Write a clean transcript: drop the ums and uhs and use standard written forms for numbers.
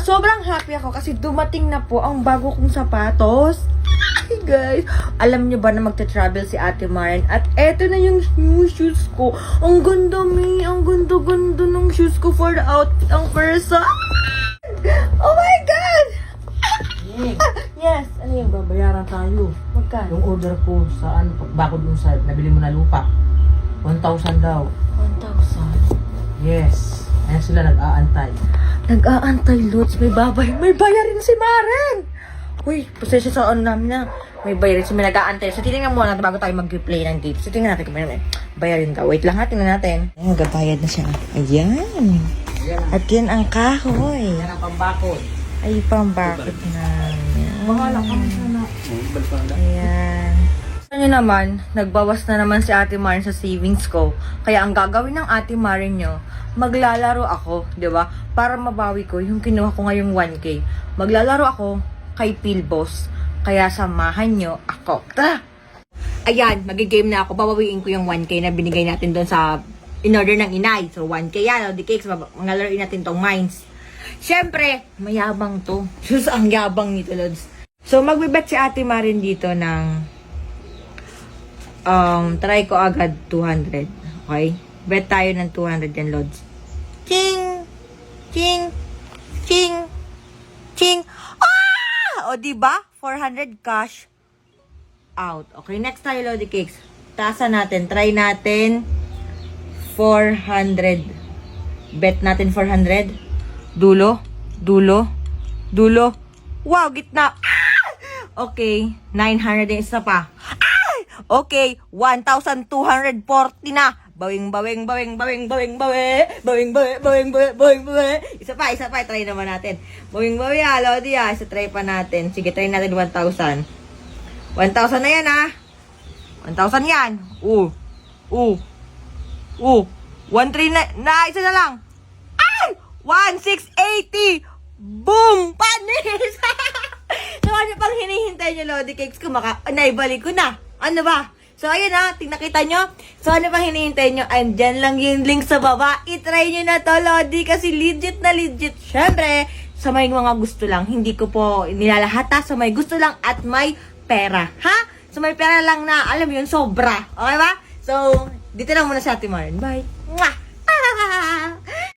sobrang happy ako kasi dumating na po ang bago kong sapatos. Ay, guys, alam niyo ba na magta-travel si Ate Maren? At eto na yung new shoes ko. Ang ganda, Mi. Ang ganda-ganda ng shoes ko for the outfit. Ang persa. Oh my God! Yes. Ano yung Babayaran tayo. magkano? Yung order ko saan, bakod dun sa nabili mo na lupa. 1,000 daw. 1,000. Yes. Ayan sila nag-aantay. Nag-aantay, Lods. May bayarin si Maren. Uy, pasensya sa on namin na may bayarin si may nag-aantay. So, titingnan muna natin bago tayo mag-replay ng gate. So, tingnan natin kung may bayarin daw. Wait lang ha, tingnan natin. Ay, nagbabayad na siya. Ayan. At yan ang kahoy. Yan ang pambakod. Ay, pambakot namin. Bahala ka na. Ayan. Ano naman, nagbawas na naman si Ate Maren sa savings ko. Kaya ang gagawin ng Ate Maren nyo, maglalaro ako, di ba? Para mabawi ko yung kinuha ko ngayong 1K. Maglalaro ako kay Pilbos. Kaya samahan nyo ako. Tara! Ayan, magigame na ako. Babawiin ko yung 1K na binigay natin doon sa in-order ng inay. So, 1K yan, o, the cakes. Maglaruin natin tong mines. Siyempre, mayabang to. Sus, ang yabang nito, Lods. So, magbibet si Ate Maren dito ng try ko agad 200. Okay? Bet tayo ng 200 yan, Lods. Ching! Ching! Ching! Ching! Ah! O, diba? 400 cash out. Okay, next tayo, Lodi Cakes. Tasa natin. Try natin 400. Bet natin 400. Dulo. Dulo. Dulo. Wow, gitna. Ah! Okay, 900 yung isa pa. Ay! Okay, 1,240 na. Bawing, bawing, bawing, bawing, bawing, bawing, bawing, bawing, bawing, bawing, bawing, bawing. Isa pa. Try naman natin. Bawing, bawing, Lodi, Isa try pa natin. Sige, try natin 1,000. 1,000 na yan, 1,000 yan. 1,300 na, isa na lang. Ay! 1,680. Boom! Panis! So, ano pang hinihintay nyo, Lodi Cakes? Naibalik ko na. Ano ba? So, ayun nakita nyo. So, ano pang hinihintay nyo? Andyan lang yung link sa baba. I-try nyo na to, Lodi, kasi legit na legit. Syempre, sa may mga gusto lang. Hindi ko po nilalahat, sa may gusto lang at may pera. Ha? So, may pera lang na, alam mo yun, sobra. Okay ba? So, dito lang muna sa Ate Maren. Bye! Mwah!